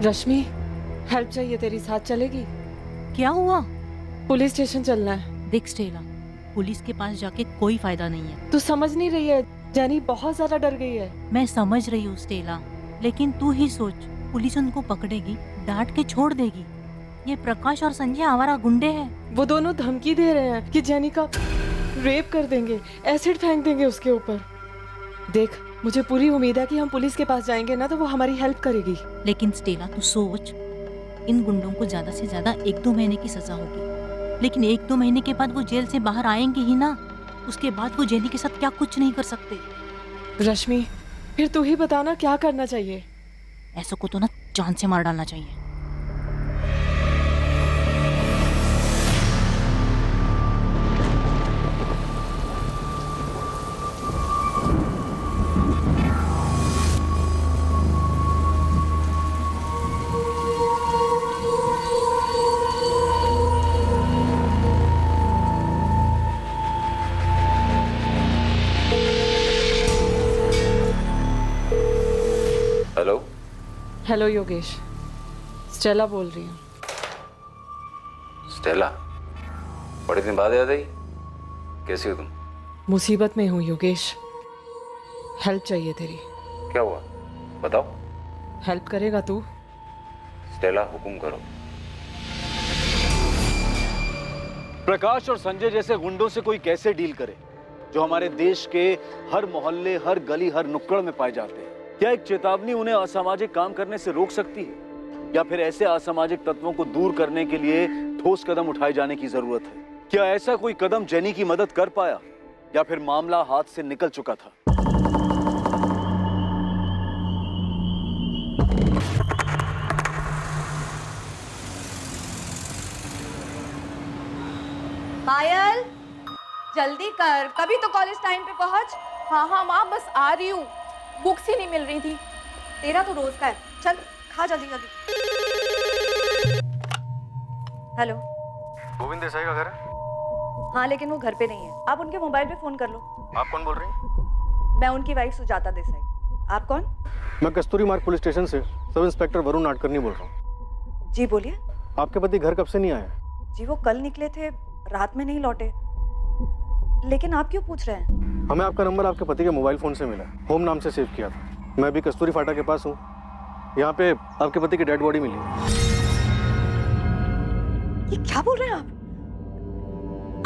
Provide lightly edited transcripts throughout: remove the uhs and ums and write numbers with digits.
रश्मि, help चाहिए तेरी, साथ चलेगी? क्या हुआ? पुलिस स्टेशन चलना है। देख स्टेला, पुलिस के पास जाके कोई फायदा नहीं है। तू समझ नहीं रही है, जेनी बहुत ज्यादा डर गई है। मैं समझ रही हूँ स्टेला, लेकिन तू ही सोच, पुलिस उनको पकड़ेगी, डांट के छोड़ देगी। ये प्रकाश और संजय आवारा गुंडे हैं। वो दोनों धमकी दे रहे हैं कि जेनी का रेप कर देंगे, एसिड फेंक देंगे उसके ऊपर। देख, मुझे पूरी उम्मीद है कि हम पुलिस के पास जाएंगे ना तो वो हमारी हेल्प करेगी। लेकिन स्टेला तू सोच, इन गुंडों को ज्यादा से ज्यादा 1-2 महीने की सजा होगी, लेकिन 1-2 महीने के बाद वो जेल से बाहर आएंगे ही ना। उसके बाद वो जेनी के साथ क्या कुछ नहीं कर सकते। रश्मि, फिर तू ही बताना क्या करना चाहिए। ऐसा को तो ना जान से मार डालना चाहिए। हेलो। हेलो योगेश, स्टेला बोल रही हूँ। स्टेला, बड़े दिन बाद याद आई। कैसी हो तुम? मुसीबत में हूँ योगेश, हेल्प चाहिए तेरी। क्या हुआ बताओ। हेल्प करेगा तू? स्टेला, हुकुम करो। प्रकाश और संजय जैसे गुंडों से कोई कैसे डील करे, जो हमारे देश के हर मोहल्ले, हर गली, हर नुक्कड़ में पाए जाते हैं? क्या एक चेतावनी उन्हें असामाजिक काम करने से रोक सकती है, या फिर ऐसे असामाजिक तत्वों को दूर करने के लिए ठोस कदम उठाए जाने की जरूरत है? क्या ऐसा कोई कदम जेनी की मदद कर पाया, या फिर मामला हाथ से निकल चुका था? पायल, जल्दी कर, कभी तो कॉलेज टाइम पे पहुंच। हाँ हाँ माँ, बस आ रही हूँ। बुक्स ही नहीं मिल रही थी। तेरा तो रोज का है। चल खा जल्दी जल्दी। हेलो, गोविंद देसाई का घर है? हाँ लेकिन वो घर पे नहीं है, आप उनके मोबाइल पे फोन कर लो। आप कौन बोल रही हैं? मैं उनकी वाइफ सुजाता देसाई। आप कौन? मैं कस्तूरी मार्ग पुलिस स्टेशन से सब इंस्पेक्टर वरुण नाडकर्णी बोल रहा हूँ। जी बोलिए। आपके पति घर कब से नहीं आए? जी वो कल निकले थे, रात में नहीं लौटे। लेकिन आप क्यों पूछ रहे हैं? हमें आपका नंबर आपके पति के मोबाइल फोन से मिला, होम नाम से सेव किया था। मैं अभी कस्तूरी फाटा के पास हूँ, यहाँ पे आपके पति की डेड बॉडी मिली है। ये क्या बोल रहे हैं आप?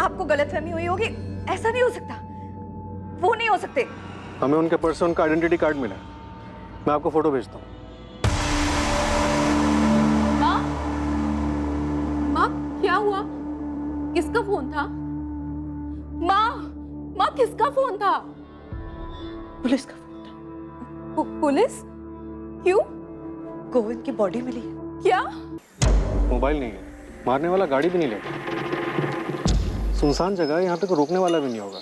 आपको गलतफहमी हुई होगी, ऐसा नहीं हो सकता, वो नहीं हो सकते। हमें उनके पर्स से उनका आइडेंटिटी कार्ड मिला है, मैं आपको फोटो भेजता हूँ। माँ, माँ क्या हुआ? किसका फोन था? माँ किसका फोन था? पुलिस का फोन था। पुलिस? क्यों? गोविंद की बॉडी मिली है। क्या? मोबाइल नहीं है, मारने वाला गाड़ी भी नहीं लेता। सुनसान जगह है, यहाँ पे कोई रोकने वाला भी नहीं होगा।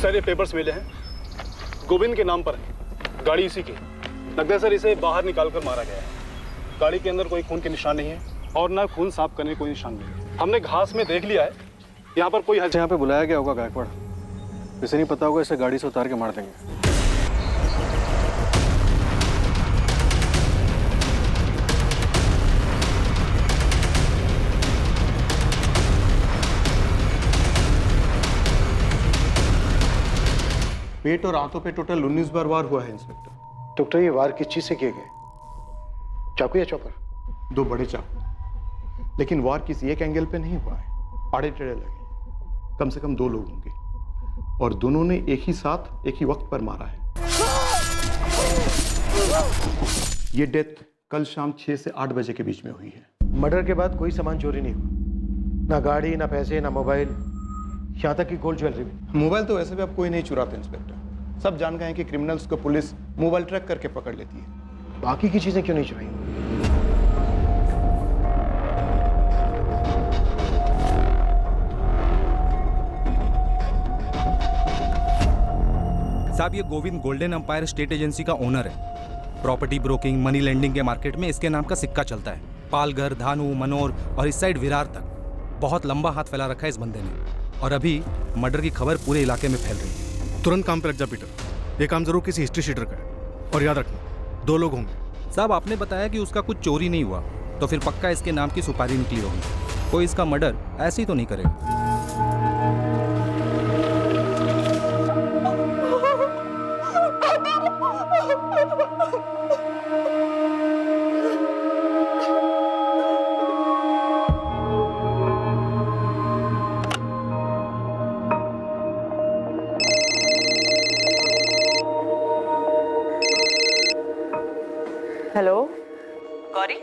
सर ये पेपर्स मिले हैं, गोविंद के नाम पर है, गाड़ी इसी की। लगता है सर इसे बाहर निकाल कर मारा गया है। गाड़ी के अंदर कोई खून के निशान नहीं है और ना खून साफ करने कोई निशान नहीं है। हमने घास में देख लिया है, यहाँ पर कोई यहाँ पे बुलाया गया होगा गायकवाड़, इसे नहीं पता होगा, इसे गाड़ी से उतार के मार देंगे। पेट और आंतों पे टोटल 19 बार वार हुआ है इंस्पेक्टर। डॉक्टर ये वार किस चीज से किए गए? चाकू या चॉपर? 2 बड़े चाकू, लेकिन वार किसी एक एंगल पे नहीं हुआ है, आड़े टेढ़े लगे। कम से कम 2 लोग होंगे और दोनों ने एक ही साथ एक ही वक्त पर मारा है। ये डेथ कल शाम 6 से 8 बजे के बीच में हुई है। मर्डर के बाद कोई सामान चोरी नहीं हुआ, ना गाड़ी, ना पैसे, ना मोबाइल, यहाँ तक कि गोल्ड ज्वेलरी भी। मोबाइल तो वैसे भी अब कोई नहीं चुराता इंस्पेक्टर, सब जान गए हैं कि क्रिमिनल्स को पुलिस मोबाइल ट्रैक करके पकड़ लेती है। बाकी की चीजें क्यों नहीं चुराई? साहब ये Govind golden empire state agency का ओनर है। प्रॉपर्टी ब्रोकिंग, मनी लेंडिंग के मार्केट में इसके नाम का सिक्का चलता है। पालघर, धानु, मनोर और इस साइड विरार तक बहुत लंबा हाथ फैला रखा है इस बंदे ने, और अभी मर्डर की खबर पूरे इलाके में फैल रही है। तुरंत काम पे लग जा पीटर, ये काम जरूर किसी हिस्ट्री शीटर का है। और याद रखना 2 लोग होंगे। साहब आपने बताया कि उसका कुछ चोरी नहीं हुआ, तो फिर पक्का इसके नाम की सुपारी निकली होगी। कोई इसका मर्डर ऐसे ही तो नहीं करेगा। हेलो गौरी,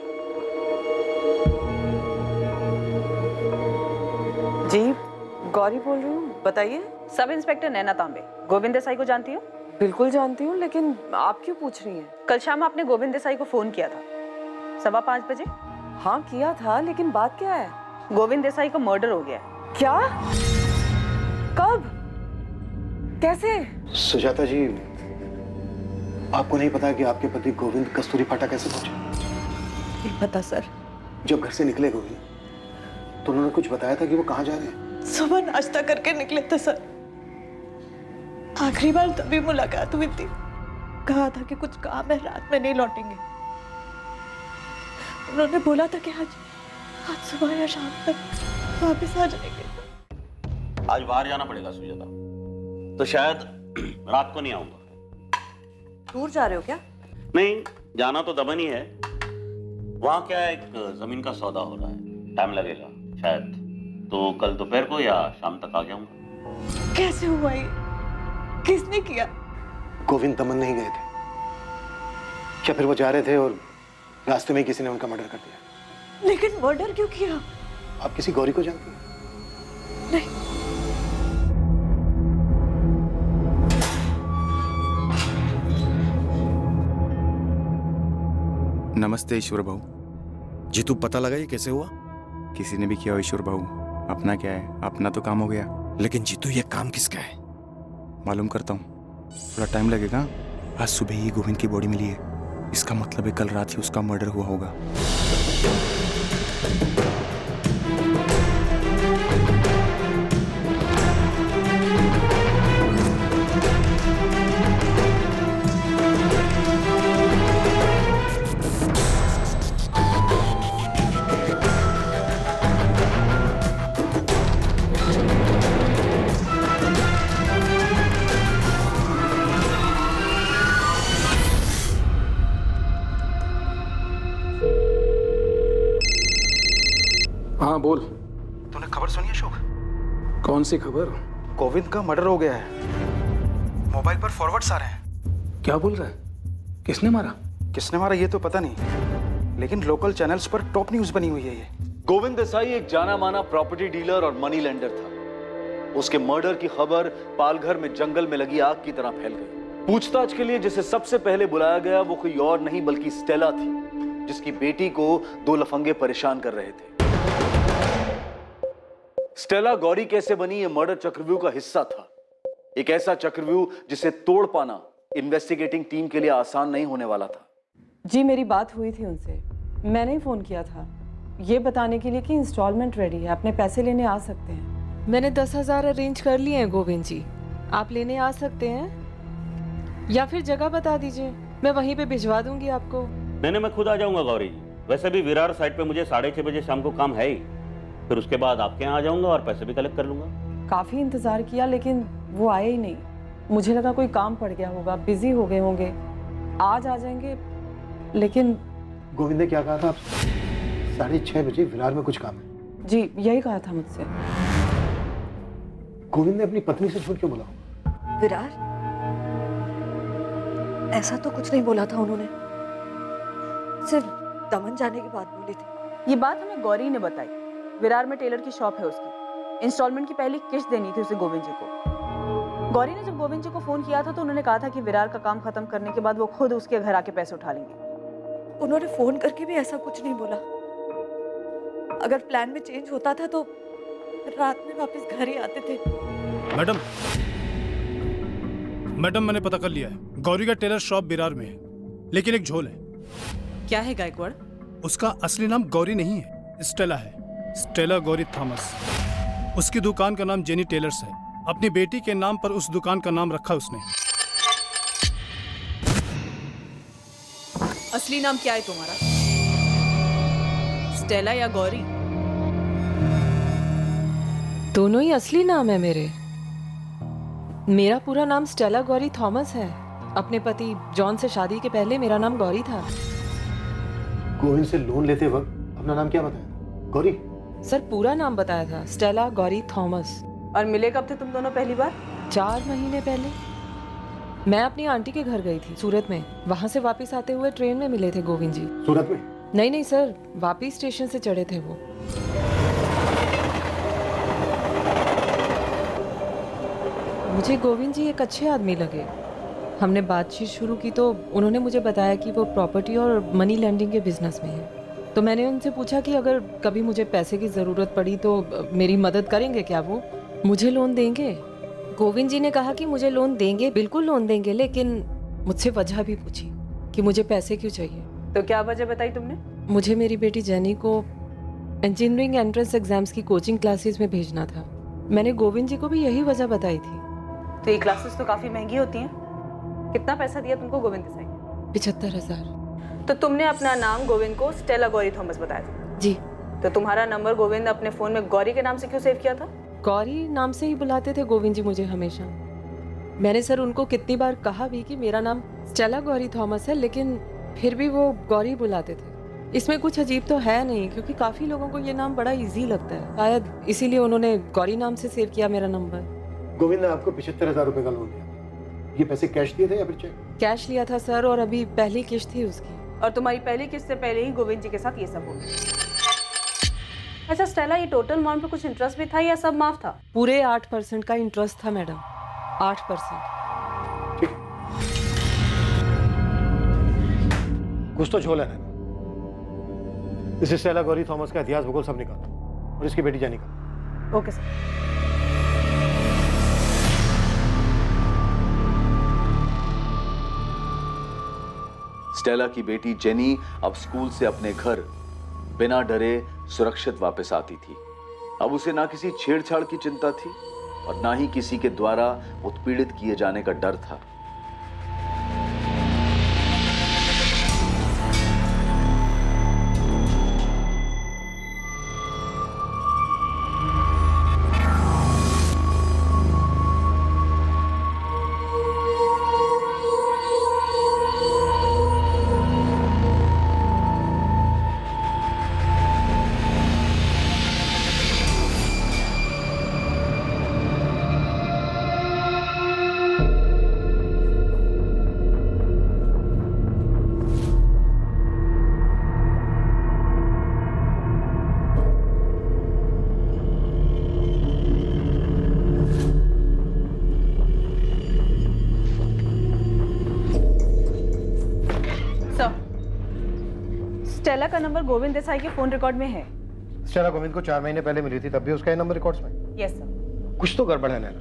जी गौरी बोल रही हूँ, बताइए। सब इंस्पेक्टर नैना तांबे, गोविंद देसाई को जानती हो? बिल्कुल जानती हूँ, लेकिन आप क्यों पूछ रही हैं? कल शाम आपने गोविंद देसाई को फोन किया था 5:15 बजे। हाँ किया था, लेकिन बात क्या है? गोविंद देसाई का मर्डर हो गया है। क्या? कब? कैसे? सुजाता जी, आपको नहीं पता कि आपके पति गोविंद कस्तूरी फाटा कैसे पहुंचे? नहीं पता सर। जब घर से निकले गोविंद, तो उन्होंने कुछ बताया था कि वो कहाँ जा रहे हैं? सुबह नाश्ता करके निकले थे सर। आखिरी बार तभी मुलाकात हुई थी। कहा था कि कुछ काम है, रात में नहीं लौटेंगे। उन्होंने बोला था कि आज सुबह या शाम तक वापस आ जाएंगे। आज बाहर जाना पड़ेगा सुजाता, तो शायद रात को नहीं आऊंगा। दूर जा रहे हो क्या? नहीं, जाना तो दमन ही है। वहां क्या है, एक जमीन का सौदा हो रहा है, टाइम लगेगा शायद, तो कल दोपहर को या शाम तक आ जाऊंगा। कैसे हुआ ये? किसने किया? गोविंद दमन नहीं गए थे क्या? फिर वो जा रहे थे और रास्ते में ही किसी ने उनका मर्डर कर दिया। लेकिन मर्डर क्यों किया? आप किसी गौरी को जानती हैं? नहीं। नमस्ते ईश्वर भाऊ। जी तू पता लगा ये कैसे हुआ? किसी ने भी किया हो ईश्वर भाऊ, अपना क्या है, अपना तो काम हो गया। लेकिन जीतू ये काम किसका है? मालूम करता हूँ, थोड़ा टाइम लगेगा। आज सुबह ही गोविंद की बॉडी मिली है, इसका मतलब है कल रात ही उसका मर्डर हुआ होगा। हाँ बोल। तूने खबर सुनी अशोक? कौन सी खबर? गोविंद का मर्डर हो गया है। मोबाइल पर फॉरवर्ड्स आ रहे हैं। क्या बोल रहा है? किसने मारा? किसने मारा ये तो पता नहीं, लेकिन लोकल चैनल्स पर टॉप न्यूज बनी हुई है ये। गोविंद देसाई एक जाना माना प्रॉपर्टी डीलर और मनी लेंडर था। उसके मर्डर की खबर पालघर में जंगल में लगी आग की तरह फैल गई। पूछताछ के लिए जिसे सबसे पहले बुलाया गया वो कोई और नहीं बल्कि स्टेला थी, जिसकी बेटी को 2 लफंगे परेशान कर रहे थे। स्टेला गौरी कैसे बनी ये मर्डर चक्रव्यूह का हिस्सा था। एक ऐसा चक्रव्यूह जिसे तोड़ पाना इन्वेस्टिगेटिंग टीम के लिए आसान नहीं होने वाला था। जी मेरी बात हुई थी उनसे, मैंने ही फोन किया था ये बताने के लिए कि इंस्टॉलमेंट रेडी है, अपने पैसे लेने आ सकते हैं। मैंने 10,000 अरेंज कर लिए हैं गोविंद जी, आप लेने आ सकते हैं या फिर जगह बता दीजिए, मैं वहीं पे भिजवा दूंगी आपको। नहीं, मैं खुद आ जाऊंगा गौरी जी। वैसे भी विरार साइड पे मुझे 6:30 बजे शाम को काम है ही, फिर उसके बाद आपके यहाँ आ जाऊंगा और पैसे भी कलेक्ट कर लूंगा। काफी इंतजार किया लेकिन वो आए ही नहीं, मुझे लगा कोई काम पड़ गया होगा, बिजी हो गए होंगे, आज आ जाएंगे। लेकिन गोविंद ने क्या कहा था आपसे? 6:30 बजे विरार में कुछ काम है। जी यही कहा था मुझसे। गोविंद ने अपनी पत्नी से झूठ क्यों बोला? विरार? ऐसा तो कुछ नहीं बोला था उन्होंने, सिर्फ दमन जाने की बात बोली थी। ये बात हमें गौरी ने बताई। विरार में टेलर की शॉप है उसकी, इंस्टॉलमेंट की पहली किस्त देनी थी उसे गोविंद जी को। गौरी ने जब गोविंद जी को फोन किया था तो उन्होंने कहा था कि विरार का काम खत्म करने के बाद वो खुद उसके घर आके पैसे उठा लेंगे। उन्होंने फोन करके भी ऐसा कुछ नहीं बोला। अगर प्लान में चेंज होता था तो रात में वापस घर ही आते थे। मैडम मैंने पता कर लिया है, गौरी का टेलर शॉप विरार में है, लेकिन एक झोल है। क्या है गायकवाड़? उसका असली नाम गौरी नहीं है, स्टेला है, स्टेला गौरी थॉमस। उसकी दुकान का नाम जेनी टेलर्स है। अपनी बेटी के नाम पर उस दुकान का नाम रखा उसने। असली नाम क्या है तुम्हारा? स्टेला या गौरी? दोनों ही असली नाम है मेरे। मेरा पूरा नाम स्टेला गौरी थॉमस है। अपने पति जॉन से शादी के पहले मेरा नाम गौरी था। गोविंद से लोन लेते वक्त अपना नाम क्या बताया? गौरी? सर पूरा नाम बताया था, स्टेला गौरी थॉमस। और मिले कब थे तुम दोनों पहली बार? 4 महीने पहले। मैं अपनी आंटी के घर गई थी सूरत में। वहां से वापस आते हुए ट्रेन में मिले थे गोविंद जी। सूरत में? नहीं सर, वापस स्टेशन से चढ़े थे वो। मुझे गोविंद जी एक अच्छे आदमी लगे। हमने बातचीत शुरू की तो उन्होंने मुझे बताया कि वो प्रॉपर्टी और मनी लैंडिंग के बिजनेस में है। तो मैंने उनसे पूछा कि अगर कभी मुझे पैसे की ज़रूरत पड़ी तो मेरी मदद करेंगे क्या? वो मुझे लोन देंगे। गोविंद जी ने कहा कि मुझे लोन देंगे, बिल्कुल लोन देंगे, लेकिन मुझसे वजह भी पूछी कि मुझे पैसे क्यों चाहिए। तो क्या वजह बताई तुमने? मुझे मेरी बेटी जेनी को इंजीनियरिंग एंट्रेंस एग्जाम्स की कोचिंग क्लासेस में भेजना था। मैंने गोविंद जी को भी यही वजह बताई थी। तो ये क्लासेस तो काफी महंगी होती हैं। कितना पैसा दिया तुमको गोविंद देसाई? 75,000। तो तुमने अपना नाम गोविंद को स्टेला गौरी थॉमस बताया था? जी। तो तुम्हारा नंबर गोविंद अपने फोन में गौरी के नाम से क्यों सेव किया था? गौरी नाम से ही बुलाते थे गोविंद जी मुझे हमेशा। मैंने सर उनको कितनी बार कहा भी कि मेरा नाम स्टेला गौरी थॉमस है, लेकिन फिर भी वो गौरी बुलाते थे। इसमें कुछ अजीब तो है नहीं, क्योंकि काफी लोगों को ये नाम बड़ा इजी लगता है। शायद इसीलिए उन्होंने गौरी नाम से सेव किया मेरा नंबर। गोविंद ने आपको 75,000 रुपए का लोन दिया। ये पैसे कैश दिए थे या फिर चेक? कैश लिया था सर, और अभी पहली किश्त थी उसकी। और तुम्हारी पहली किस्त से पहले ही गोविंद जी के साथ ये सब हो गया। अच्छा स्टेला, ये टोटल अमाउंट पे कुछ इंटरेस्ट भी था या सब माफ था? पूरे 8% का इंटरेस्ट था मैडम। 8%। कुछ तो झोल है ना। इसे स्टेला गौरी थॉमस का इतिहास भूगोल सब निकालो और इसकी बेटी जेनी का। Okay sir. स्टेला की बेटी जेनी अब स्कूल से अपने घर बिना डरे सुरक्षित वापस आती थी। अब उसे ना किसी छेड़छाड़ की चिंता थी और ना ही किसी के द्वारा उत्पीड़ित किए जाने का डर था। स्टेला का नंबर गोविंद देसाई के फोन रिकॉर्ड में है। स्टेला गोविंद को 4 महीने पहले मिली थी, तब भी उसका ये नंबर रिकॉर्ड्स में? Yes sir. कुछ तो गड़बड़ है नैना।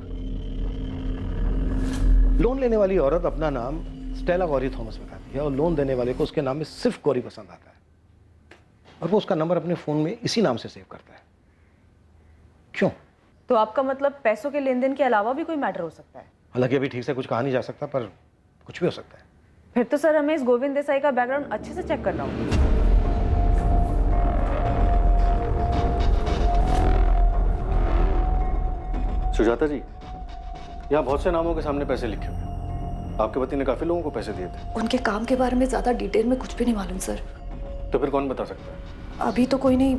लोन लेने वाली औरत अपना नाम स्टेला गौरी थॉमस बताती है और लोन देने वाले को उसके नाम में सिर्फ गौरी पसंद आता है, और वो उसका नंबर अपने फोन में इसी नाम से सेव करता है। क्यों? तो आपका मतलब पैसों के लेन देन के अलावा भी कोई मैटर हो सकता है? हालांकि अभी ठीक से कुछ कहा नहीं जा सकता, पर कुछ भी हो सकता है। फिर तो सर हमें इस गोविंद देसाई का बैकग्राउंड अच्छे से चेक करना होगा। सुजाता जी, यहाँ बहुत से नामों के सामने पैसे लिखे हुए। आपके पति ने काफी लोगों को पैसे दिए थे। उनके काम के बारे में ज्यादा डिटेल में कुछ भी नहीं मालूम सर। तो फिर कौन बता सकता है? अभी तो कोई नहीं।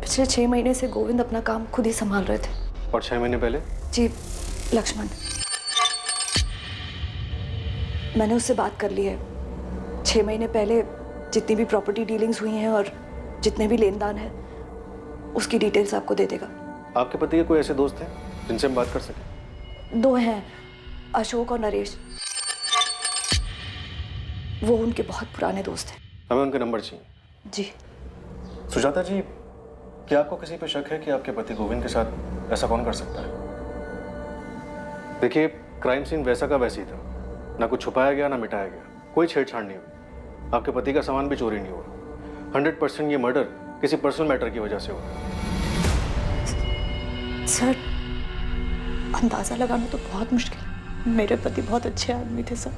पिछले 6 महीने से गोविंद अपना काम खुद ही संभाल रहे थे। और 6 महीने पहले? जी, लक्ष्मण। मैंने उससे बात कर ली है। 6 महीने पहले जितनी भी प्रॉपर्टी डीलिंग्स हुई हैं और जितने भी लेन देन है, उसकी डिटेल्स आपको दे देगा। आपके पति के कोई ऐसे दोस्त हैं जिनसे हम बात कर सकें? 2 हैं, अशोक और नरेश। वो उनके बहुत पुराने दोस्त हैं। हमें उनके नंबर चाहिए। जी। सुजाता जी, क्या आपको किसी पे शक है कि आपके पति गोविंद के साथ ऐसा कौन कर सकता है? देखिए, क्राइम सीन वैसा का वैसे ही था। ना कुछ छुपाया गया ना मिटाया गया, कोई छेड़छाड़ नहीं हुई। आपके पति का सामान भी चोरी नहीं हुआ। 100% ये मर्डर किसी पर्सनल मैटर की वजह से हुआ। सर, अंदाजा लगाना तो बहुत मुश्किल है। मेरे पति बहुत अच्छे आदमी थे सर।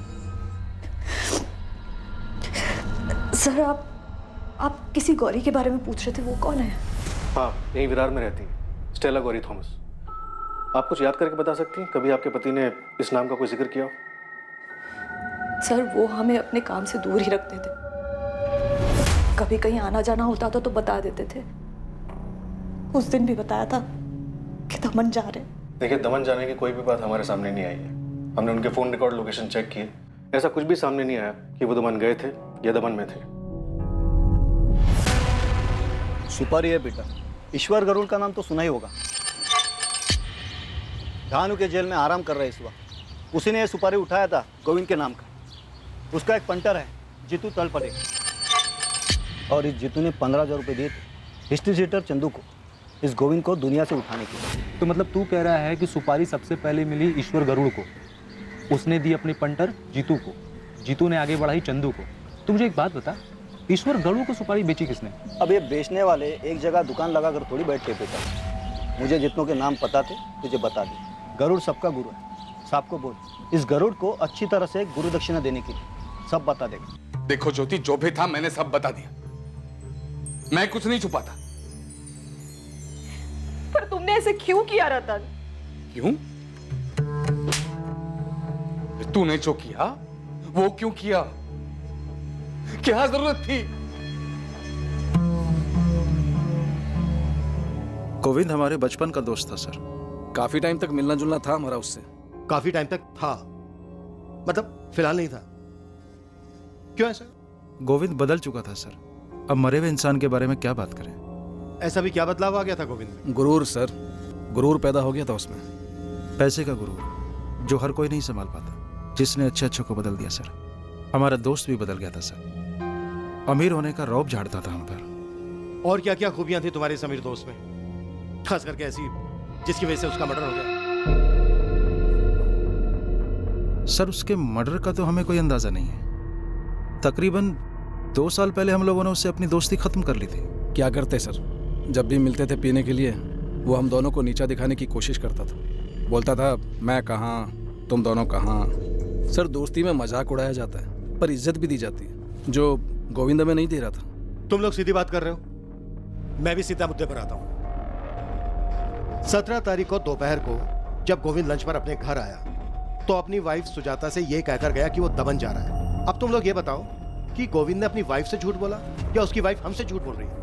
सर आप किसी गौरी के बारे में पूछ रहे थे, वो कौन है? हाँ, यहीं विरार में रहती है, स्टेला गौरी थॉमस। आप कुछ याद करके बता सकती हैं, कभी आपके पति ने इस नाम का कोई जिक्र किया हो? सर वो हमें अपने काम से दूर ही रखते थे, कभी कहीं आना जाना होता था तो बता देते थे। उस दिन भी बताया था कि दमन जा रहे। देखिए, दमन जाने की कोई भी बात हमारे सामने नहीं आई है। हमने उनके फोन रिकॉर्ड लोकेशन चेक किए, ऐसा कुछ भी सामने नहीं आया कि वो दमन गए थे या दमन में थे। सुपारी है बेटा, ईश्वर गरुड़ का नाम तो सुना ही होगा। धानु के जेल में आराम कर रहे इस वक्त। उसी ने ये सुपारी उठाया था गोविंद के नाम का। उसका एक पंटर है जीतू तलपड़े, और इस जीतू ने 15,000 रुपये दिए थे हिस्ट्री सीटर चंदू को, इस गोविंद को दुनिया से उठाने के लिए। तो मतलब तू कह रहा है कि सुपारी सबसे पहले मिली ईश्वर गरुड़ को, उसने दी अपने पंटर जीतू को, जीतू ने आगे बढ़ाई चंदू को। तू मुझे एक बात बता, ईश्वर गरुड़ को सुपारी बेची किसने? अब ये बेचने वाले एक जगह दुकान लगाकर थोड़ी बैठते बेटा। मुझे जितनों के नाम पता थे तुझे बता दे। गरुड़ सबका गुरु है, सबको बोल इस गरुड़ को अच्छी तरह से गुरु दक्षिणा देने के लिए, सब बता देगा। देखो ज्योति, जो भी था मैंने सब बता दिया, मैं कुछ नहीं छुपाता। पर तुमने ऐसे क्यों किया रतन? क्यों? तूने जो किया वो क्यों किया? क्या जरूरत थी? गोविंद हमारे बचपन का दोस्त था सर। काफी टाइम तक मिलना जुलना था हमारा उससे। काफी टाइम तक था, मतलब फिलहाल नहीं था। क्यों ऐसा? गोविंद बदल चुका था सर। अब मरे हुए इंसान के बारे में क्या बात करें? ऐसा भी क्या बदलाव आ गया था गोविंद में? गुरूर सर, गुरूर पैदा हो गया था उसमें। पैसे का गुरूर जो हर कोई नहीं संभाल पाता, जिसने अच्छे अच्छे को बदल दिया सर। हमारा दोस्त भी बदल गया था सर, अमीर होने का रौब झाड़ता था हम पर। और क्या क्या खूबियां थी तुम्हारे समीर दोस्त में, खास करके ऐसी जिसकी वजह से उसका मर्डर हो गया? सर उसके मर्डर का तो हमें कोई अंदाजा नहीं है। तकरीबन 2 साल पहले हम लोगों ने उससे अपनी दोस्ती खत्म कर ली थी। क्या करते सर, जब भी मिलते थे पीने के लिए वो हम दोनों को नीचा दिखाने की कोशिश करता था। बोलता था मैं कहाँ, तुम दोनों कहाँ। सर दोस्ती में मजाक उड़ाया जाता है पर इज्जत भी दी जाती है, जो गोविंद में नहीं दे रहा था। तुम लोग सीधी बात कर रहे हो, मैं भी सीधा मुद्दे पर आता हूं। 17 तारीख को दोपहर को जब गोविंद लंच पर अपने घर आया तो अपनी वाइफ सुजाता से यह कहकर गया कि वो दमन जा रहा है। अब तुम लोग ये बताओ कि गोविंद ने अपनी वाइफ से झूठ बोला या उसकी वाइफ हमसे झूठ बोल रही है?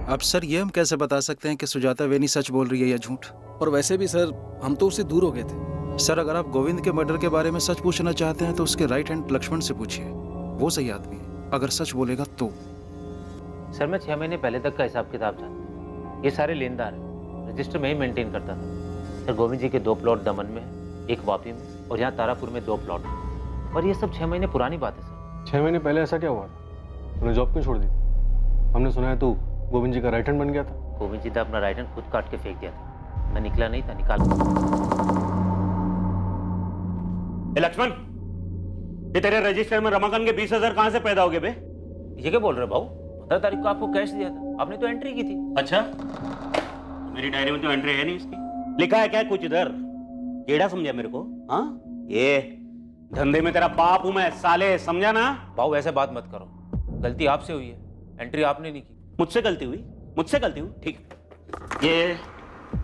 अब सर ये हम कैसे बता सकते हैं कि सुजाता वेनी सच बोल रही है या झूठ? और वैसे भी सर हम तो उससे दूर हो गए थे। सर अगर आप गोविंद के मर्डर के बारे में सच पूछना चाहते हैं तो उसके राइट हैंड लक्ष्मण से पूछिए, वो सही आदमी है अगर सच बोलेगा तो। सर मैं 6 महीने पहले तक का हिसाब किताब जानता, ये सारे लेनदार रजिस्टर में ही मेंटेन करता था। सर गोविंद जी के 2 प्लॉट दमन में, एक वापी में और यहाँ तारापुर में 2 प्लॉट, और ये सब 6 महीने पुरानी बात है सर। 6 महीने पहले ऐसा क्या हुआ था? तूने जॉब क्यों छोड़ दी? हमने सुना है तू गोविंद जी का राइट हैंड बन गया था। गोविंद जी ने अपना राइट हैंड खुद काट के फेंक दिया था, मैं निकला नहीं था, निकाल। लक्ष्मण, ये तेरे रजिस्टर में रमाकांत के 20,000 कहां से पैदा हो गए बे? ये क्या बोल रहे हो भाऊ? 15 तारीख को आपको कैश दिया था, आपने तो एंट्री की थी। अच्छा, मेरी डायरी में तो एंट्री है नहीं इसकी। लिखा है क्या कुछ इधर? जेड़ा समझा मेरे को? हाँ, ये धंधे में तेरा बाप हूं मैं साले, समझा ना? भाऊ ऐसे बात मत करो, गलती आपसे हुई है, एंट्री आपने नहीं की। मुझसे गलती हुई? मुझसे गलती हुई? ठीक। ये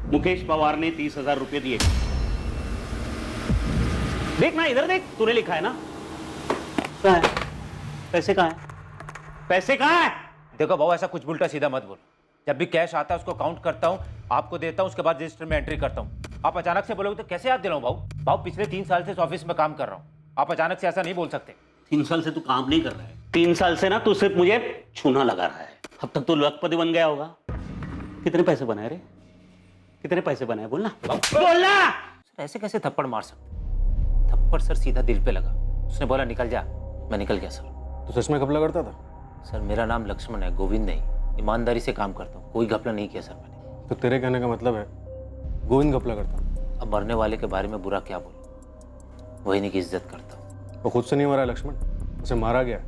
मुकेश पवार ने 30,000 रुपये दिए। देख ना, इधर देख, तूने लिखा है ना? कहाँ है पैसे? कहाँ है पैसे? कहाँ है? देखो भाऊ ऐसा कुछ उल्टा सीधा मत बोल। जब भी कैश आता है उसको काउंट करता हूँ, आपको देता हूँ, उसके बाद रजिस्टर में एंट्री करता हूँ। आप अचानक से बोलोगे तो कैसे याद दिलाऊं भाऊ? भाऊ पिछले 3 साल से इस ऑफिस में काम कर रहा हूँ, आप अचानक से ऐसा नहीं बोल सकते। 3 साल से तू काम नहीं कर रहा है, 3 साल से ना तू सिर्फ मुझे छूना लगा रहा है। अब तक तू लखपति बन गया होगा। कितने पैसे बनाए रे? कितने पैसे बनाए? बोलना बोलना। सर ऐसे कैसे थप्पड़ मार सकते? थप्पड़ सर सीधा दिल पे लगा, उसने बोला निकल जा, मैं निकल गया सर। तो सच में घपला करता था? सर मेरा नाम लक्ष्मण है, गोविंद नहीं। ईमानदारी से काम करता हूँ, कोई घपला नहीं किया सर मैंने। तो तेरे कहने का मतलब है गोविंद घपला करता? अब मरने वाले के बारे में बुरा क्या बोलूं, वही नहीं की इज्जत करता हूँ। वो खुद से नहीं मरा लक्ष्मण, उसे मारा गया।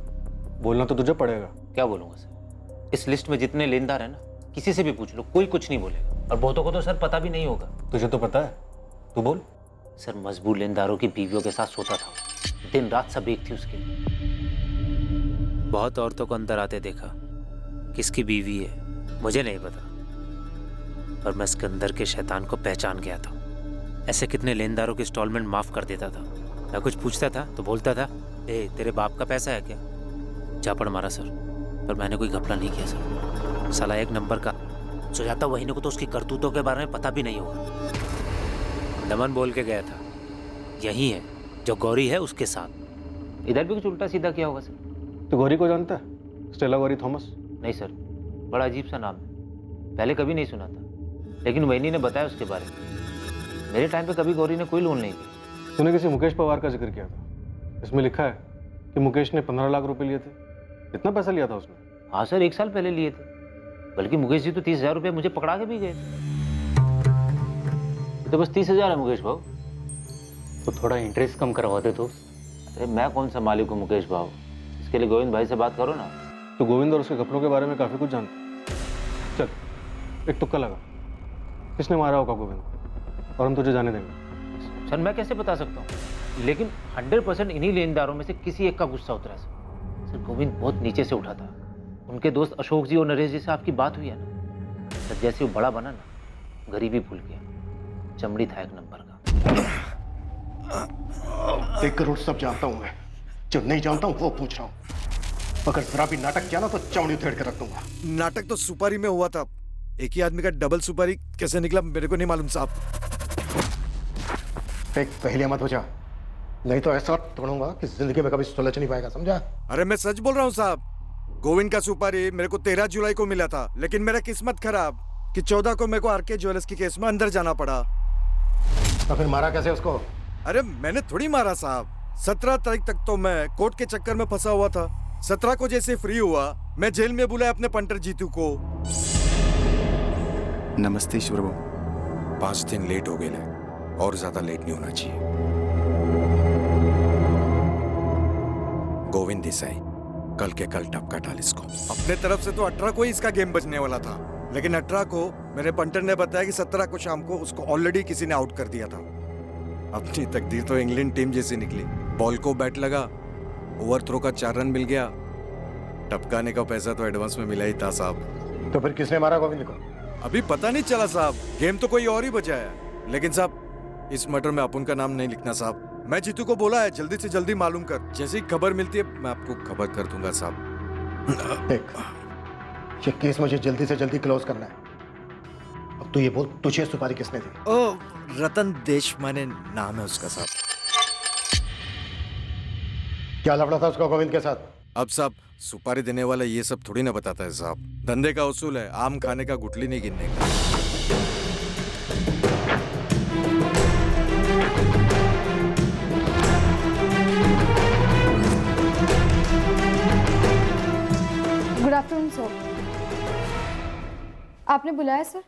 बोलना तो तुझे पड़ेगा। क्या बोलूंगा सर? इस लिस्ट में जितने लेनदार हैं ना, किसी से भी पूछ लो, कोई कुछ नहीं बोलेगा। और बहुतों को तो सर पता भी नहीं होगा। तुझे तो पता है, तू बोल। सर मजबूर लेनदारों की बीवियों के साथ सोता था, दिन रात सब एक थी उसके। बहुत औरतों को अंदर आते देखा, किसकी बीवी है मुझे नहीं पता, पर मैं सिकंदर के शैतान को पहचान गया था। ऐसे कितने लेनदारों की इंस्टॉलमेंट माफ कर देता था। मैं कुछ पूछता था तो बोलता था, ए तेरे बाप का पैसा है क्या? झापड़ मारा सर, पर मैंने कोई घपला नहीं किया सर। साला एक नंबर का। सुजाता वहीने को तो उसकी करतूतों के बारे में पता भी नहीं होगा। दमन बोल के गया था, यही है जो गौरी है उसके साथ। इधर भी कुछ उल्टा सीधा किया होगा सर। तो गौरी को जानता है? Stella Gauri Thomas? नहीं सर, बड़ा अजीब सा नाम है, पहले कभी नहीं सुना था, लेकिन वहीनी ने बताया उसके बारे में। मेरे टाइम पे कभी गौरी ने कोई लोन नहीं दी। तूने किसी मुकेश पवार का जिक्र किया था, इसमें लिखा है कि मुकेश ने 15 लाख रुपए लिए थे। कितना पैसा लिया था उसने? हाँ सर, 1 साल पहले लिए थे, बल्कि मुकेश जी तो 30,000 रुपये मुझे पकड़ा के भी गए थे। तो बस 30,000 है मुकेश भाव, तो थोड़ा इंटरेस्ट कम करवा दे तो। अरे मैं कौन सा मालिक हूँ मुकेश भाव, इसके लिए गोविंद भाई से बात करो ना। तो गोविंद और उसके कपड़ों के बारे में काफी कुछ जानता। चल एक तुक्का लगा, किसने मारा होगा गोविंद को, और हम तुझे जाने देंगे। सर मैं कैसे बता सकता हूँ, लेकिन 100% इन्हीं लेनदारों में से किसी एक का गुस्सा उतरा सर। गोविंद बहुत नीचे से उठा था। उनके दोस्त अशोक जी और नरेश जी से आपकी बात हुई है ना सर, जैसे वो बड़ा बना ना, गरीबी भूल गया, चमड़ी था 1 नंबर का। 1 करोड़ सब जानता हूं मैं, जो नहीं जानता हूं वो पूछ रहा हूं। अगर जरा भी नाटक किया ना तो चमड़ी उधेड़ के रख दूंगा। नाटक तो सुपारी में हुआ था, एक ही आदमी का डबल सुपारी कैसे निकला मेरे को नहीं मालूम साहब। एक पहले मत हो जा, नहीं तो ऐसा तोड़ूंगा कि जिंदगी में कभी सुलझ नहीं पाएगा, समझा? अरे मैं सच बोल रहा हूँ साहब, गोविंद का सुपारी मेरे को 13 जुलाई को मिला था, लेकिन मेरा किस्मत खराब कि 14 को मेरे को आरके ज्वेलर्स की केस में अंदर जाना पड़ा। तो फिर मारा कैसे उसको? अरे मैंने थोड़ी मारा साहब, 17 तारीख तक तो मैं कोर्ट के चक्कर में फंसा हुआ था। 17 को जैसे फ्री हुआ, मैं जेल में बुलाया अपने पंटर जीतू को। नमस्ते ईश्वर बाबू। 5 दिन लेट हो गए, और ज्यादा लेट नहीं होना चाहिए। गोविंद देसाई, कल के कल टपका डाल इसको। अपने तरफ से तो 18 को ही इसका गेम बचने वाला था, लेकिन 18 को मेरे पंटर ने बताया कि 17 को शाम को उसको ऑलरेडी किसी ने आउट कर दिया था। अपनी तकदीर तो इंग्लैंड टीम जैसी निकली। बॉल को बैट लगा, ओवरथ्रो का 4 रन मिल गया, टपकाने का पैसा तो एडवांस में मिला ही था साहब। तो फिर किसने मारा गोविंद को? अभी पता नहीं चला साहब, गेम तो कोई और ही बचा है। लेकिन साहब इस मर्डर में अपुन का नाम नहीं लिखना साहब। मैं जीतू को बोला है जल्दी से जल्दी मालूम कर, जैसी खबर मिलती है मैं आपको खबर कर दूंगा साहब। देख, ये केस मुझे जल्दी से जल्दी क्लोज करना है। अब तू ये बोल, तुझे सुपारी किसने दी? ओ, रतन देशमाने नाम है उसका साहब। क्या लफड़ा था उसका गोविंद के साथ? अब साहब सुपारी देने वाला ये सब थोड़ी ना बताता है साहब, धंधे का उसूल है, आम खाने का गुठली नहीं गिनने का। Good afternoon sir. आपने बुलाया सर?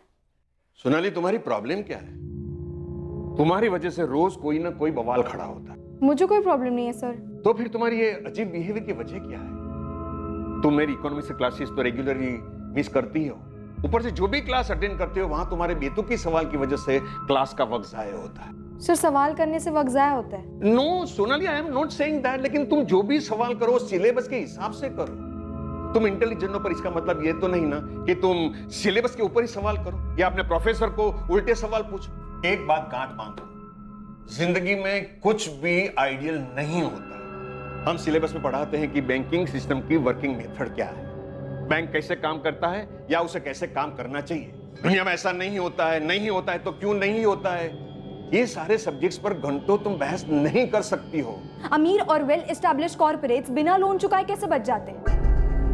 सोनाली, तुम्हारी प्रॉब्लम क्या है? तुम्हारी वजह से रोज कोई ना कोई बवाल खड़ा होता है। मुझे कोई प्रॉब्लम नहीं है सर। तो फिर तुम्हारी ये अजीब बिहेवियर की वजह क्या है? तुम मेरी इकोनॉमी से क्लासेस तो रेगुलरली मिस करती हो, ऊपर से जो भी क्लास अटेंड करते हो वहां तुम्हारे बेतुकी सवाल की वजह से क्लास का वक्त जाया होता है। सर सवाल करने से वक्त जाया होता है? No Sonali, I am not saying that, लेकिन तुम जो भी सवाल करो सिलेबस के हिसाब से करो। तुम इंटेलिजेंट हो, पर इसका मतलब ये तो नहीं ना कि तुम सिलेबस के ऊपर ही सवाल करो या अपने प्रोफेसर को उल्टे सवाल पूछो। एक बात गांठ बांधो, जिंदगी में कुछ भी आइडियल नहीं होता। हम सिलेबस में पढ़ाते हैं कि बैंकिंग सिस्टम की वर्किंग मेथड क्या है, बैंक कैसे काम करता है या उसे कैसे काम करना चाहिए। दुनिया में ऐसा नहीं होता है, नहीं होता है तो क्यों नहीं होता है। ये सारे सब्जेक्ट्स पर घंटों तुम बहस नहीं कर सकती हो। अमीर और वेल एस्टैब्लिश्ड कॉर्पोरेट्स बिना लोन चुकाए कैसे बच जाते हैं,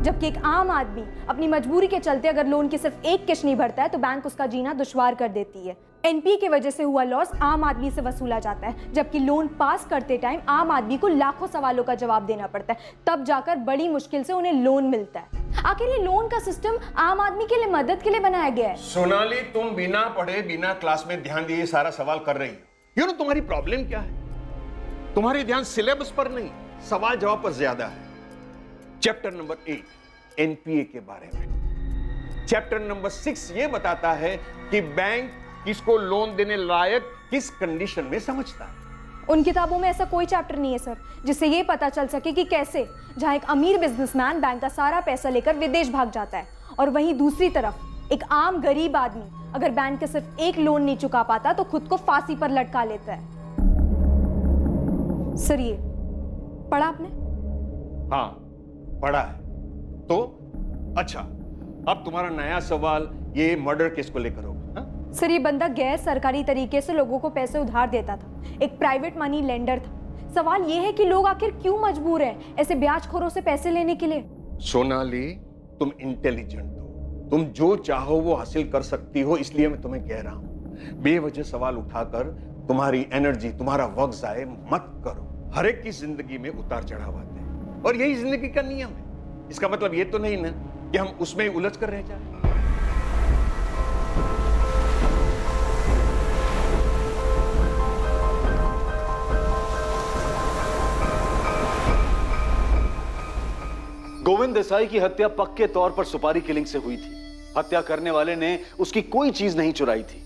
जबकि एक आम आदमी अपनी मजबूरी के चलते अगर लोन की सिर्फ एक किश्त नहीं भरता है तो बैंक उसका जीना दुश्वार कर देती है। एनपीए की वजह से हुआ लॉस आम आदमी से वसूला जाता है, जबकि लोन पास करते टाइम आम आदमी को लाखों सवालों का जवाब देना पड़ता है, तब जाकर बड़ी मुश्किल से उन्हें लोन मिलता है। आखिर ये लोन का सिस्टम आम आदमी के लिए मदद के लिए बनाया गया है। सोनाली, तुम बिना पढ़े बिना क्लास में ध्यान दिए सारा सवाल कर रही हो। यू नो तुम्हारी प्रॉब्लम क्या है? तुम्हारी ध्यान सिलेबस पर नहीं, सवाल जवाब पर ज्यादा है। चैप्टर नंबर 8 एनपीए के बारे में। चैप्टर नंबर 6 यह बताता है कि बैंक किसको लोन देने लायक किस कंडीशन में समझता है। उन किताबों में ऐसा कोई चैप्टर नहीं है सर जिससे ये पता चल सके कि कैसे जहां एक अमीर बिजनेसमैन बैंक का सारा पैसा लेकर विदेश भाग जाता है और वहीं दूसरी तरफ एक आम गरीब आदमी अगर बैंक के सिर्फ एक लोन नहीं चुका पाता तो खुद को फांसी पर लटका लेता है। सर ये पढ़ा आपने? हाँ पढ़ा है। तो अच्छा, अब तुम्हारा नया सवाल ये मर्डर केस को लेकर होगा। सर ये बंदा गैर सरकारी तरीके से लोगों को पैसे उधार देता था, एक प्राइवेट मनी लेंडर था। सवाल ये है कि लोग आखिर क्यों मजबूर हैं ऐसे ब्याजखोरों से पैसे लेने के लिए? सोनाली, तुम इंटेलिजेंट हो, तुम जो चाहो वो हासिल कर सकती हो, इसलिए मैं तुम्हें कह रहा हूं बेवजह सवाल उठाकर तुम्हारी एनर्जी, तुम्हारा वक्त जाए मत करो। हर एक की जिंदगी में उतार चढ़ाव आते हैं और यही जिंदगी का नियम है। इसका मतलब ये तो नहीं ना कि हम उसमें ही उलझ कर रह जाए। गोविंद देसाई की हत्या पक्के तौर पर सुपारी किलिंग से हुई थी। हत्या करने वाले ने उसकी कोई चीज नहीं चुराई थी।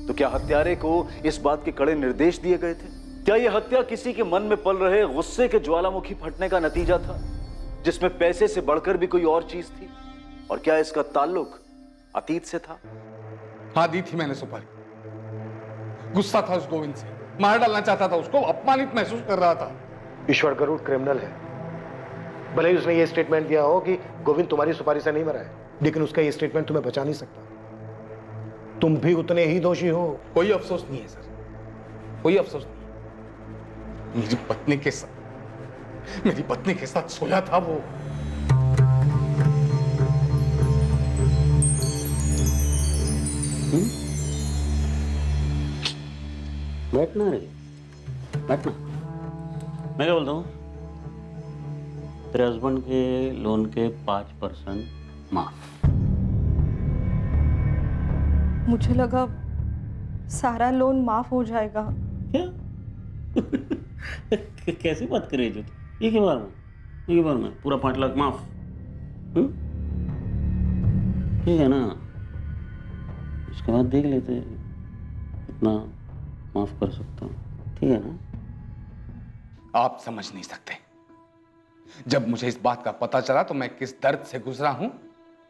तो क्या हत्यारे को इस बात के कड़े निर्देश दिए गए थे? क्या यह हत्या किसी के मन में पल रहे गुस्से के ज्वालामुखी फटने का नतीजा था, जिसमें पैसे से बढ़कर भी कोई और चीज थी? और क्या इसका ताल्लुक अतीत से था? हाँ, दी थी मैंने सुपारी। गुस्सा था उस गोविंद से, मार डालना चाहता था उसको, अपमानित महसूस कर रहा था। ईश्वर गरुड़ क्रिमिनल है। भले ही उसने ये स्टेटमेंट दिया हो कि गोविंद तुम्हारी सुपारी से नहीं मरा है, लेकिन उसका ये स्टेटमेंट तुम्हें बचा नहीं सकता। तुम भी उतने ही दोषी हो। कोई अफसोस नहीं है सर, कोई अफसोस नहीं। मेरी पत्नी के साथ सोया था वो। बैठना रे, बैठना। मैं क्या बोलता हूँ, तेरे हस्बैंड के लोन के 5% माफ। मुझे लगा सारा लोन माफ हो जाएगा। क्या? कैसी बात कर रही है? ये के बार में पूरा 5 लाख माफ? ठीक है ना, उसके बाद देख लेते कितना माफ कर सकता हूँ। ठीक है ना? आप समझ नहीं सकते, जब मुझे इस बात का पता चला तो मैं किस दर्द से गुजरा हूं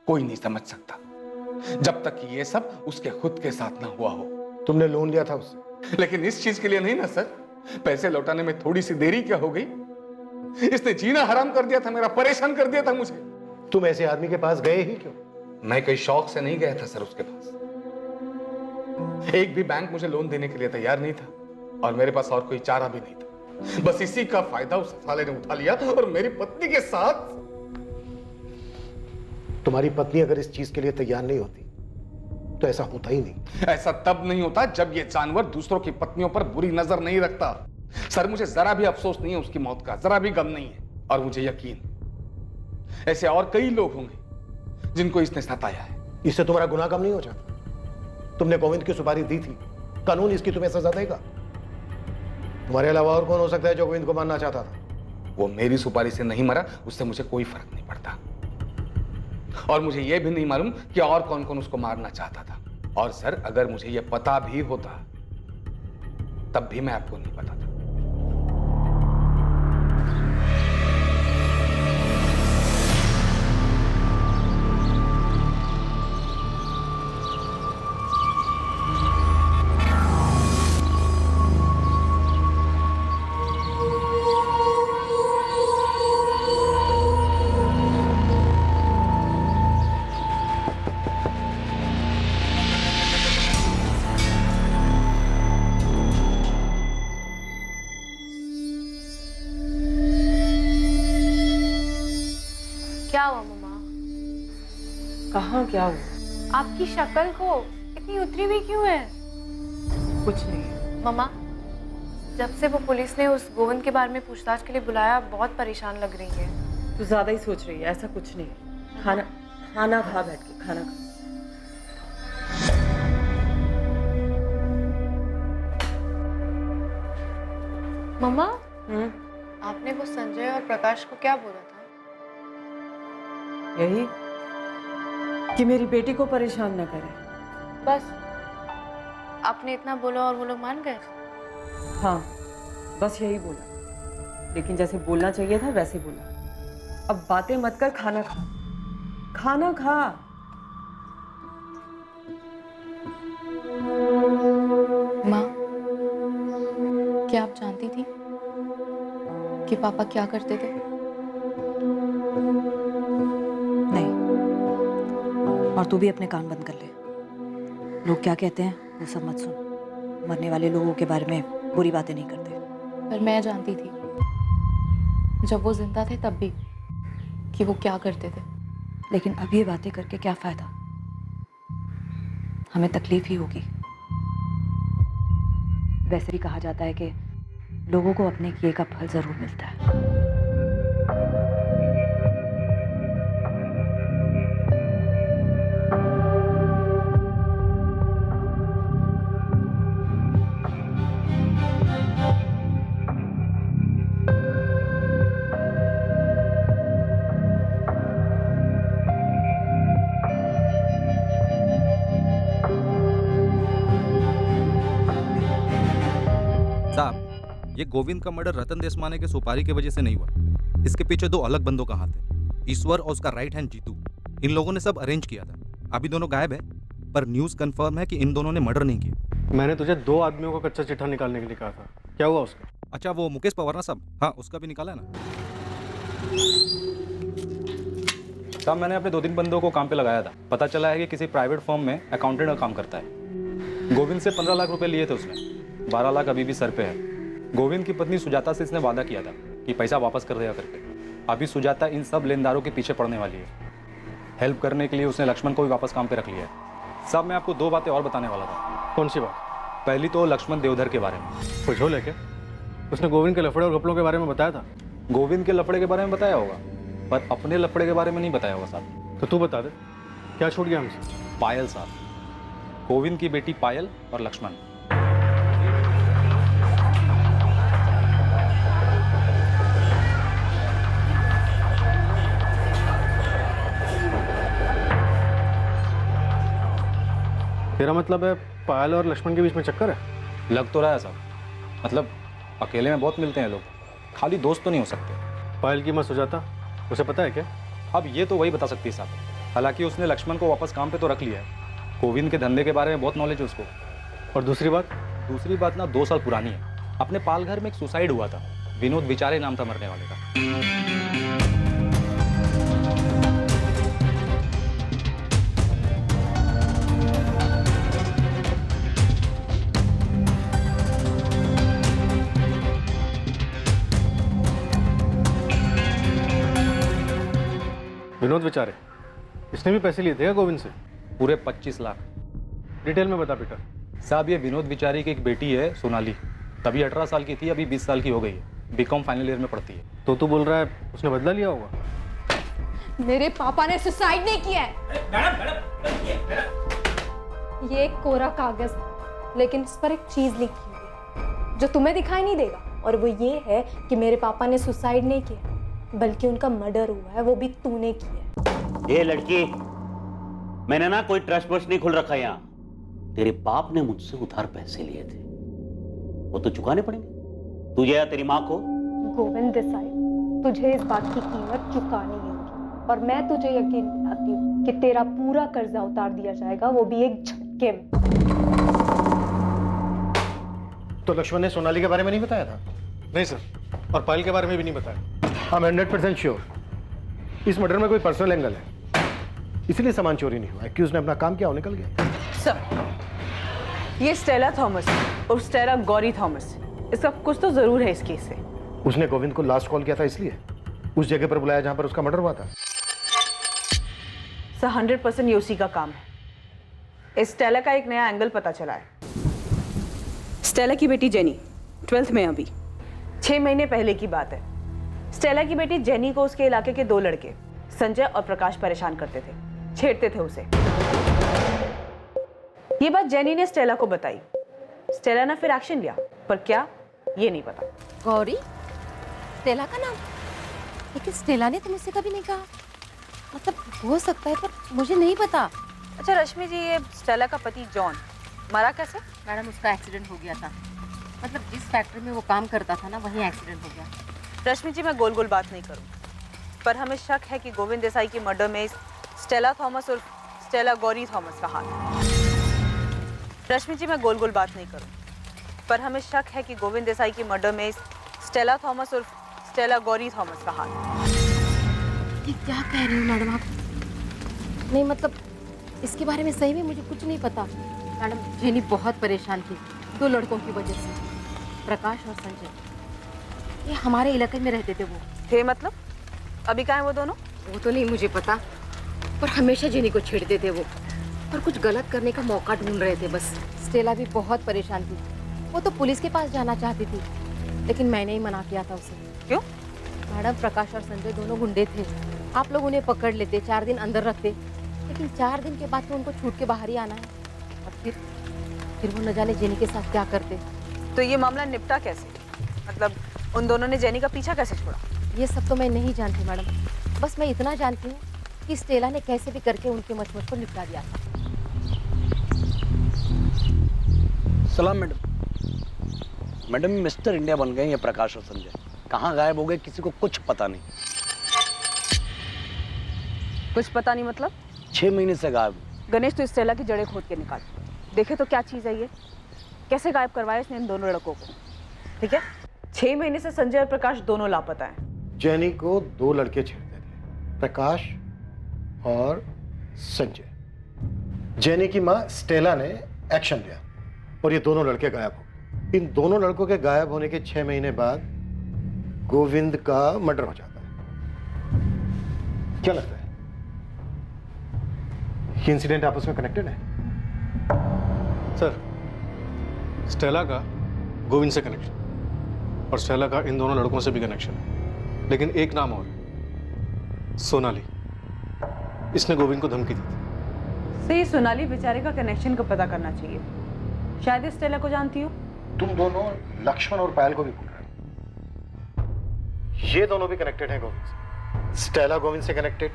कोई नहीं समझ सकता, जब तक कि ये सब उसके खुद के साथ ना हुआ हो। तुमने लोन लिया था उससे, लेकिन इस चीज के लिए नहीं ना सर। पैसे लौटाने में थोड़ी सी देरी क्या हो गई? इसने जीना हराम कर दिया था मेरा, परेशान कर दिया था मुझे। तुम ऐसे आदमी के पास गए ही क्यों? मैं कोई शौक से नहीं गया था सर उसके पास। एक भी बैंक मुझे लोन देने के लिए तैयार नहीं था और मेरे पास और कोई चारा भी नहीं था। बस इसी का फायदा उस साले ने उठा लिया और मेरी पत्नी के साथ। तुम्हारी पत्नी अगर इस चीज के लिए तैयार नहीं होती तो ऐसा होता ही नहीं। ऐसा तब नहीं होता जब ये जानवर दूसरों की पत्नियों पर बुरी नजर नहीं रखता। सर मुझे जरा भी अफसोस नहीं है उसकी मौत का, जरा भी गम नहीं है। और मुझे यकीन ऐसे और कई लोग होंगे जिनको इसने सताया है। इससे तुम्हारा गुनाह कम नहीं हो जाता। तुमने गोविंद की सुपारी दी थी, कानून इसकी तुम्हें सजा देगा। तुम्हारे अलावा और कौन हो सकता है जो गोविंद को मारना चाहता था? वो मेरी सुपारी से नहीं मरा, उससे मुझे कोई फर्क नहीं पड़ता। और मुझे यह भी नहीं मालूम कि और कौन कौन उसको मारना चाहता था। और सर अगर मुझे यह पता भी होता तब भी मैं आपको नहीं बताता। क्या हुआ मम्मा? कहाँ क्या हुआ? आपकी शक्ल को इतनी उतरी हुई क्यों है? कुछ नहीं मम्मा, जब से वो पुलिस ने उस गोविंद के बारे में पूछताछ के लिए बुलाया, बहुत परेशान लग रही है। तू ज्यादा ही सोच रही है, ऐसा कुछ नहीं। खाना खा, बैठ के खाना खा। मम्मा, आपने वो संजय और प्रकाश को क्या बोला था? यही कि मेरी बेटी को परेशान न करे। बस आपने इतना बोला और वो लोग मान गए? हाँ, बस यही बोला, लेकिन जैसे बोलना चाहिए था वैसे बोला। अब बातें मत कर, खाना खा, खाना खा। माँ, क्या आप जानती थी कि पापा क्या करते थे? नहीं, और तू भी अपने कान बंद कर ले। लोग क्या कहते हैं वो सब मत सुन। मरने वाले लोगों के बारे में बुरी बातें नहीं करते। पर मैं जानती थी जब वो जिंदा थे तब भी कि वो क्या करते थे। लेकिन अब ये बातें करके क्या फायदा? हमें तकलीफ ही होगी। वैसे भी कहा जाता है कि लोगों को अपने किए का फल जरूर मिलता है। साहब, ये गोविंद का मर्डर रतन देशमाने के सुपारी की वजह से नहीं हुआ। इसके पीछे दो अलग बंदों का हाथ है, ईश्वर और उसका राइट हैंड जीतू। इन लोगों ने सब अरेंज किया था। अभी दोनों गायब है, पर न्यूज कंफर्म है कि इन दोनों ने मर्डर नहीं किया। मैंने तुझे 2 आदमियों का कच्चा चिट्ठा निकालने के लिए कहा था, क्या हुआ उसका? अच्छा, वो मुकेश पवार ना साहब? हाँ, उसका भी निकाला है ना साहब। मैंने अपने 2-3 बंदों को काम पे लगाया था। पता चला है कि किसी प्राइवेट फर्म में अकाउंटेंट का काम करता है। गोविंद से 15 लाख रुपए लिए थे उसने, 12 लाख अभी भी सर पे है। गोविंद की पत्नी सुजाता से इसने वादा किया था कि पैसा वापस कर देगा करके। अभी सुजाता इन सब लेनदारों के पीछे पड़ने वाली है। हेल्प करने के लिए उसने लक्ष्मण को भी वापस काम पे रख लिया है। साहब, मैं आपको 2 बातें और बताने वाला था। कौन सी बात? पहली तो लक्ष्मण देवधर के बारे में। कुछ हो लेके उसने गोविंद के लफड़े और कपड़ों के बारे में बताया था। गोविंद के लफड़े के बारे में बताया होगा, पर अपने लफड़े के बारे में नहीं बताया होगा साहब। तो तू बता दे, क्या छूट गया हमसे? पायल साहब, गोविंद की बेटी पायल और लक्ष्मण। तेरा मतलब है पायल और लक्ष्मण के बीच में चक्कर है? लग तो रहा है साहब। मतलब अकेले में बहुत मिलते हैं लोग, खाली दोस्त तो नहीं हो सकते। पायल की माँ सुजाता, उसे पता है क्या? अब ये तो वही बता सकती है साहब। हालांकि उसने लक्ष्मण को वापस काम पे तो रख लिया है। गोविंद के धंधे के बारे में बहुत नॉलेज है उसको। और दूसरी बात? दूसरी बात ना 2 साल पुरानी है। अपने पालघर में एक सुसाइड हुआ था, विनोद विचारे नाम था मरने वाले का। विनोद विचारे, इसने भी पैसे लिए थे क्या गोविंद से? पूरे 25 लाख। डिटेल में बता बेटा। साहब, ये विनोद विचारी की एक बेटी है सोनाली। तभी 18 साल की थी, अभी 20 साल की हो गई है। बीकॉम फाइनल ईयर में पढ़ती है। तो तू बोल रहा है उसने बदला लिया होगा? मेरे पापा ने सुसाइड नहीं किया है। ये एक कोरा कागज है, लेकिन इस पर एक चीज लिखी हुई है जो तुम्हें दिखाई नहीं देगा, और वो ये है कि मेरे पापा ने सुसाइड नहीं किया, बल्कि उनका मर्डर हुआ है, वो भी तूने किया है। ये लड़की, मैंने ना कोई ट्रस्ट वस्ट नहीं खुल रखा यहाँ। तेरे बाप ने मुझसे उधार पैसे लिए थे, वो तो चुकाने पड़ेंगे तुझे या तेरी माँ को। गोविंद देसाई, तुझे इस बात की कीमत चुकानी होगी, और मैं तुझे यकीन दिलाती हूँ कि तेरा पूरा कर्जा उतार दिया जाएगा, वो भी एक झटके में। तो लक्ष्मण ने सोनाली के बारे में नहीं बताया था? नहीं सर, और पायल के बारे में भी नहीं बताया। आई एम 100% श्योर इस मर्डर में कोई पर्सनल एंगल है, इसलिए सामान चोरी नहीं हुआ। एक्यूज ने अपना काम किया और निकल गया। सर, ये स्टेला थॉमस और स्टेला गौरी थॉमस, इसका कुछ तो जरूर है इस केस से। उसने गोविंद को लास्ट कॉल किया था, इसलिए उस जगह पर बुलाया जहां पर उसका मर्डर हुआ था। सर, 100% ये उसी का काम है। इस स्टेला का एक नया एंगल पता चला है। स्टेला की बेटी जेनी 12th में अभी 6 महीने पहले की बात है। स्टेला की बेटी जेनी को उसके इलाके के 2 लड़के संजय और प्रकाश परेशान करते थे, छेड़ते थे उसे। ये बात जेनी ने स्टेला को बताई। स्टेला ने फिर एक्शन लिया, पर क्या ये नहीं पता। गौरी, स्टेला का नाम? लेकिन स्टेला ने तो मुझसे कभी नहीं कहा। मतलब हो सकता है पर मुझे नहीं पता। अच्छा रश्मि जी, ये स्टेला का पति जॉन मरा कैसे? मैडम उसका एक्सीडेंट हो गया था, मतलब जिस फैक्ट्री में वो काम करता था ना वहीं एक्सीडेंट हो गया। रश्मि जी, मैं गोल गोल बात नहीं करूँ, पर हमें शक है कि गोविंद देसाई की मर्डर में स्टेला थॉमस और स्टेला गौरी थॉमस का हाथ है। रश्मि जी, मैं गोल गोल बात नहीं करूँ, पर हमें शक है कि गोविंद देसाई की मर्डर में स्टेला थॉमस और स्टेला गौरी थॉमस का हाथ है। ये क्या कह रही हो मैडम आप? नहीं मतलब इसके बारे में सही में मुझे कुछ नहीं पता। मैडम जेनी बहुत परेशान थी 2 लड़कों की वजह से, प्रकाश और संजय। ये हमारे इलाके में रहते थे वो। थे मतलब? अभी कहाँ है वो दोनों? वो तो नहीं मुझे पता, पर हमेशा जेनी को छेड़ते थे वो और कुछ गलत करने का मौका ढूंढ रहे थे बस। स्टेला भी बहुत परेशान थी, वो तो पुलिस के पास जाना चाहती थी, लेकिन मैंने ही मना किया था उसे। क्यों? मैडम प्रकाश और संजय दोनों गुंडे थे, आप लोग उन्हें पकड़ लेते, 4 दिन अंदर रखते, लेकिन 4 दिन के बाद तो उनको छूट के बाहर ही आना है। और फिर वो न जाने जेनी के साथ क्या करते। तो ये मामला निपटा कैसे? मतलब उन दोनों ने जेनी का पीछा कैसे छोड़ा? ये सब तो मैं नहीं जानती मैडम, बस मैं इतना जानती हूँ कि स्टेला ने कैसे भी करके उनके मचमच को निपटा दिया था। सलाम मैडम। मैडम मिस्टर इंडिया बन गए ये प्रकाश और संजय, कहाँ गायब हो गए किसी को कुछ पता नहीं। कुछ पता नहीं मतलब? 6 महीने से गायब। गणेश, तो स्टेला की जड़ें खोद के निकाल, देखे तो क्या चीज़ है ये, कैसे गायब करवाया इसने इन दोनों लड़कों को। ठीक है, 6 महीने से संजय और प्रकाश दोनों लापता हैं। जेनी को 2 लड़के छेड़ते थे, प्रकाश और संजय। जेनी की माँ स्टेला ने एक्शन लिया और ये दोनों लड़के गायब हो गए। इन दोनों लड़कों के गायब होने के 6 महीने बाद गोविंद का मर्डर हो जाता है। क्या लगता है ये इंसिडेंट आपस में कनेक्टेड है? सर, स्टेला का गोविंद से कनेक्शन और स्टेला का इन दोनों लड़कों से भी कनेक्शन है, लेकिन एक नाम और है, सोनाली। इसने गोविंद को धमकी दी थी। से सोनाली बेचारे का कनेक्शन का पता करना चाहिए, शायद स्टेला को जानती हो। तुम दोनों लक्ष्मण और पायल को भी भूल रहे हो। ये दोनों भी कनेक्टेड हैं गोविंद से। स्टेला गोविंद से कनेक्टेड,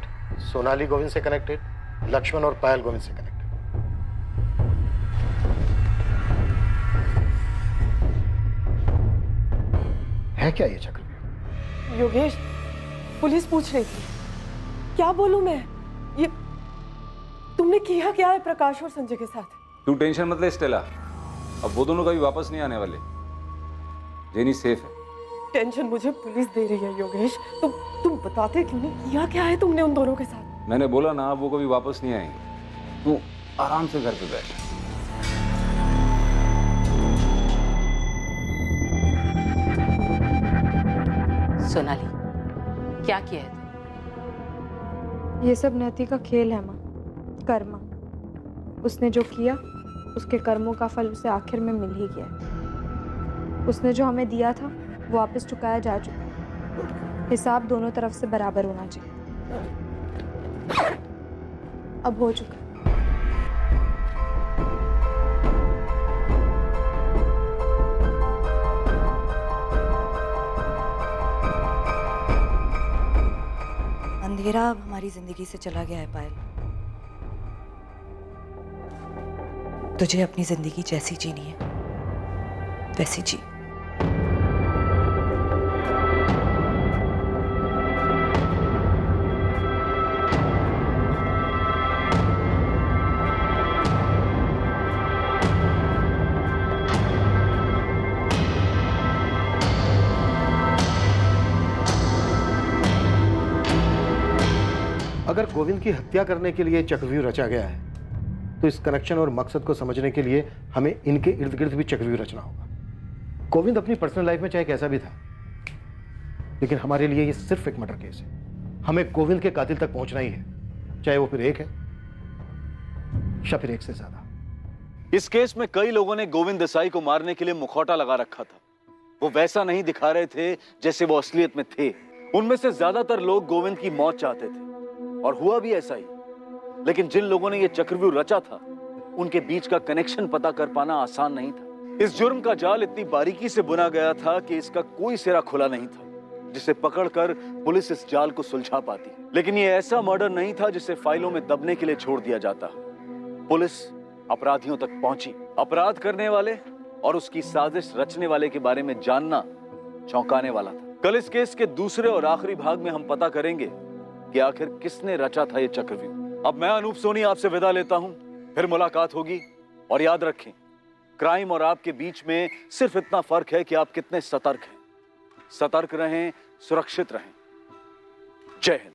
सोनाली गोविंद से कनेक्टेड, लक्ष्मण और पायल गोविंद से कनेक्टेड। है क्या ये चक्रव्यूह? योगेश, पुलिस पूछ रही थी। क्या बोलूं मैं? ये तुमने किया क्या है प्रकाश और संजय के साथ? तू टेंशन मत ले स्टेला, अब वो दोनों कभी वापस नहीं आने वाले। जेनी सेफ है। टेंशन मुझे पुलिस दे रही है योगेश। तुम बताते क्यों नहीं? किया क्या है तुमने उन दोनों के साथ? मैंने बोला ना, वो कभी वापस नहीं आएंगे। तू आराम से घर पे बैठ। सोनाली, क्या किया है? ये सब नियति का खेल है माँ, कर्म। उसने जो किया उसके कर्मों का फल उसे आखिर में मिल ही गया। उसने जो हमें दिया था वो वापस चुकाया जा चुका है। हिसाब दोनों तरफ से बराबर होना चाहिए। अब हो चुका। अंधेरा अब हमारी जिंदगी से चला गया है पायल। तुझे अपनी जिंदगी जैसी जीनी है वैसी जी। अगर गोविंद की हत्या करने के लिए चक्रव्यूह रचा गया है तो इस कनेक्शन और मकसद को समझने के लिए हमें इनके इर्द गिर्द भी चक्रव्यूह रचना होगा। गोविंद अपनी पर्सनल लाइफ में चाहे कैसा भी था, लेकिन हमारे लिए ये सिर्फ एक मर्डर केस है। हमें गोविंद के कातिल तक पहुंचना ही है, चाहे वो फिर एक है या फिर एक से ज्यादा। इस केस में कई लोगों ने गोविंद देसाई को मारने के लिए मुखौटा लगा रखा था। वो वैसा नहीं दिखा रहे थे जैसे वो असलियत में थे। उनमें से ज्यादातर लोग गोविंद की मौत चाहते थे और हुआ भी ऐसा ही। लेकिन जिन लोगों ने यह चक्रव्यूह रचा था, उनके बीच का कनेक्शन पता कर पाना आसान नहीं था। इस जुर्म का जाल इतनी बारीकी से बुना गया था कि इसका कोई सिरा खुला नहीं था। जिसे पकड़कर पुलिस इस जाल को सुलझा पाती। लेकिन ये ऐसा मर्डर नहीं था जिसे फाइलों में दबने के लिए छोड़ दिया जाता। पुलिस अपराधियों तक पहुंची। अपराध करने वाले और उसकी साजिश रचने वाले के बारे में जानना चौंकाने वाला था। कल इस केस के दूसरे और आखिरी भाग में हम पता करेंगे कि आखिर किसने रचा था ये चक्रव्यूह। अब मैं अनूप सोनी आपसे विदा लेता हूं, फिर मुलाकात होगी। और याद रखें, क्राइम और आपके बीच में सिर्फ इतना फर्क है कि आप कितने सतर्क हैं। सतर्क रहें, सुरक्षित रहें। जय हिंद।